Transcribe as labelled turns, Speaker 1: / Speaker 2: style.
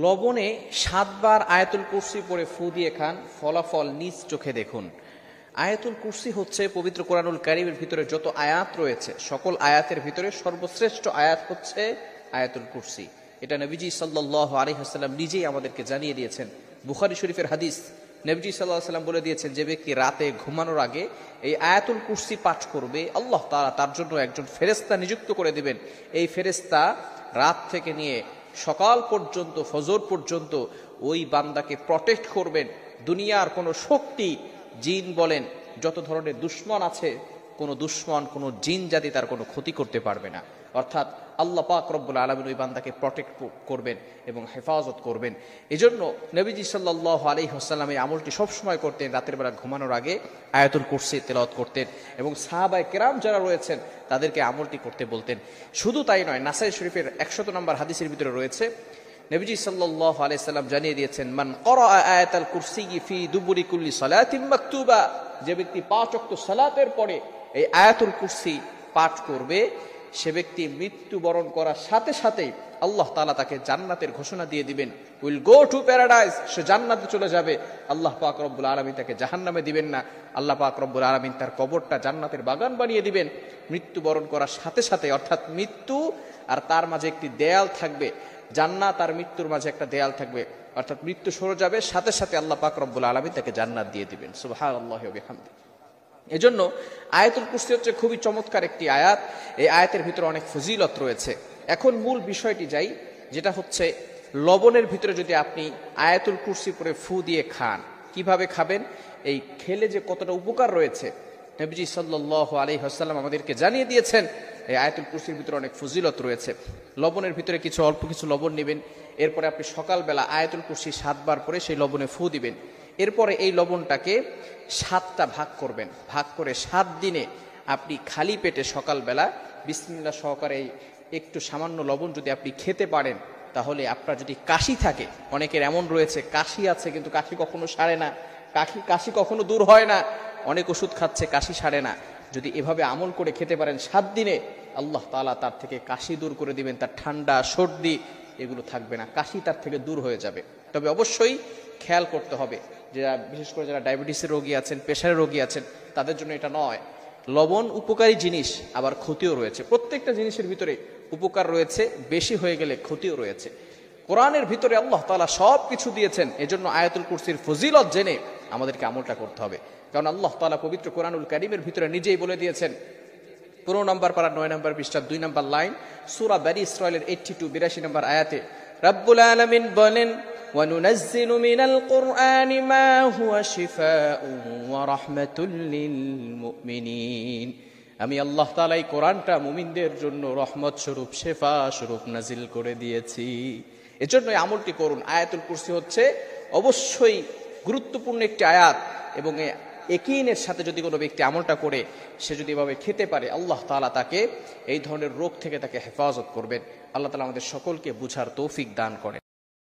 Speaker 1: লবণে ৭ বার আয়াতুল কুরসি পড়ে ফু দিয়ে খান, ফলাফল নিজ চোখে দেখুন। আয়াতুল কুরসি হচ্ছে পবিত্র কোরআনুল কারীমের ভিতরে যত আয়াত রয়েছে সকল আয়াতের ভিতরে সর্বশ্রেষ্ঠ আয়াত হচ্ছে আয়াতুল কুরসি। এটা নবীজি সাল্লাল্লাহু আলাইহি ওয়াসাল্লাম নিজেই আমাদেরকে জানিয়ে দিয়েছেন। বুখারী শরীফের হাদিস, নবীজি সাল্লাল্লাহু আলাইহি ওয়াসাল্লাম বলে দিয়েছেন, যে ব্যক্তি রাতে ঘুমানোর আগে এই আয়াতুল কুরসি পাঠ করবে, আল্লাহ তাআলা তার জন্য একজন ফেরেশতা নিযুক্ত করে দিবেন। এই ফেরেশতা রাত থেকে নিয়ে সকাল পর্যন্ত, ফজর পর্যন্ত ওই বান্দাকে প্রটেক্ট করবেন। দুনিয়ার কোনো শক্তি, জিন বলেন, যত ধরনের দুশ্মন আছে, কোনো দুশ্মন, কোনো জিন জাতি তার কোনো ক্ষতি করতে পারবে না। অর্থাৎ আল্লাহ পাক রব্বুল আলামিন ওই বান্দাকে প্রটেক্ট করবেন এবং হেফাজত করবেন। এজন্য নবীজি সাল্লাল্লাহু আলাইহি ওয়াসাল্লাম এই আমলটি সবসময় করতেন। রাতের বেলা ঘুমানোর আগে আয়াতুল কুরসি তেলাওয়াত করতেন এবং সাহাবায়ে কেরাম যারা রয়েছেন তাদেরকে আমলটি করতে বলতেন। শুধু তাই নয়, নাসাই শরীফের 100 নম্বর হাদিসের ভিতরে রয়েছে, নবীজি সাল্লাল্লাহু আলাইহি ওয়াসাল্লাম জানিয়ে দিয়েছেন, মান ক্বারাআ আয়াতাল কুরসি ফি দুবুরি কুল্লি সালাতিন মাকতুবা, যে ব্যক্তি 5 ওয়াক্ত সালাতের পরে এই আয়াতুল কুরসি পাঠ করবে, সে ব্যক্তি মৃত্যুবরণ করার সাথে সাথেই আল্লাহ তাআলা তাকে জান্নাতের ঘোষণা দিয়ে দিবেন। উইল গো টু প্যারাডাইস, সে জান্নাতে চলে যাবে। আল্লাহ পাক রব্বুল আলামিন তাকে জাহান্নামে দিবেন না। আল্লাহ পাক রব্বুল আলামিন তার কবরটা জান্নাতের বাগান বানিয়ে দিবেন। মৃত্যুবরণ করার সাথে সাথে, অর্থাৎ মৃত্যু আর তার মাঝে একটি দেয়াল থাকবে, জান্নাত আর মৃত্যুর মাঝে একটা দেয়াল থাকবে, অর্থাৎ মৃত্যু সরে যাবে, সাথে সাথে আল্লাহ পাক রব্বুল আলামিন তাকে জান্নাত দিয়ে দিবেন। সুবহানাল্লাহি ওয়া বিহামদিহি। এজন্য আয়াতুল কুরসি হচ্ছে খুবই চমৎকার একটি আয়াত। এই আয়াতের ভিতরে অনেক ফজিলত রয়েছে। এখন মূল বিষয়টি যাই, যেটা হচ্ছে লবণের ভিতরে যদি আপনি আয়াতুল কুরসি পড়ে ফু দিয়ে খান, কিভাবে খাবেন, এই খেলে যে কতটা উপকার রয়েছে নবীজি সাল্লাল্লাহু আলাইহি ওয়াসাল্লাম আমাদেরকে জানিয়ে দিয়েছেন। এই আয়াতুল কুরসির ভিতরে অনেক ফজিলত রয়েছে। লবণের ভিতরে অল্প কিছু লবণ নেবেন, এরপরে আপনি সকালবেলা আয়াতুল কুরসি 7 বার পরে সেই লবণে ফু দিবেন। এরপরে এই লবণটাকে 7টা ভাগ করবেন। ভাগ করে 7 দিনে আপনি খালি পেটে সকালবেলা বিসমিল্লাহ সহকারে একটু সামান্য লবণ যদি আপনি খেতে পারেন, তাহলে আপনার যদি কাশি থাকে, অনেকের এমন রয়েছে কাশি আছে কিন্তু কাশি কখনো সারে না, কাশি কখনো দূর হয় না, অনেক ওষুধ খাচ্ছে, কাশি সারে না, যদি এভাবে আমল করে খেতে পারেন 7 দিনে, আল্লাহ তাআলা তার থেকে কাশি দূর করে দিবেন। তার ঠান্ডা, সর্দি এগুলো থাকবে না, কাশি তার থেকে দূর হয়ে যাবে। তবে অবশ্যই খেয়াল করতে হবে, যারা বিশেষ করে যারা ডায়াবেটিসের রোগী আছেন, প্রেশারের রোগী আছেন, তাদের জন্য এটা নয়। লবণ উপকারী জিনিস, আবার ক্ষতিও রয়েছে। প্রত্যেকটা জিনিসের ভিতরে উপকার রয়েছে, বেশি হয়ে গেলে ক্ষতিও রয়েছে। কোরআনের ভিতরে আল্লাহ তাআলা সব কিছু দিয়েছেন। এজন্য আয়াতুল কুরসির ফজিলত জেনে আমাদেরকে আমলটা করতে হবে। কারণ আল্লাহ তাআলা পবিত্র কোরআনুল কারীমের ভিতরে নিজেই বলে দিয়েছেন, 15 নম্বর পারা 9 নম্বর পৃষ্ঠা 2 নম্বর লাইন, সূরা বনী ইসরাঈলের 82 নম্বর আয়াতে রব্বুল আলামিন বলেন, وَنُنَزِّلُ مِنَ الْقُرْآنِ مَا هُوَ شِفَاءٌ وَرَحْمَةٌ لِلْمُؤْمِنِينَ। আমি আল্লাহ তাআলা এই কোরআনটা মুমিনদের জন্য রহমত স্বরূপ, শেফা স্বরূপ নাজিল করে দিয়েছি। এজন্য এই আমলটি করুন। আয়াতুল কুরসি হচ্ছে অবশ্যই গুরুত্বপূর্ণ একটি আয়াত, এবং ইয়াকিনের সাথে যদি কোনো ব্যক্তি আমলটা করে, সে যদি এভাবে খেতে পারে, আল্লাহ তাআলা তাকে এই ধরনের রোগ থেকে তাকে হেফাজত করবেন। আল্লাহ তাআলা আমাদের সকলকে বুঝার তৌফিক দান করেন।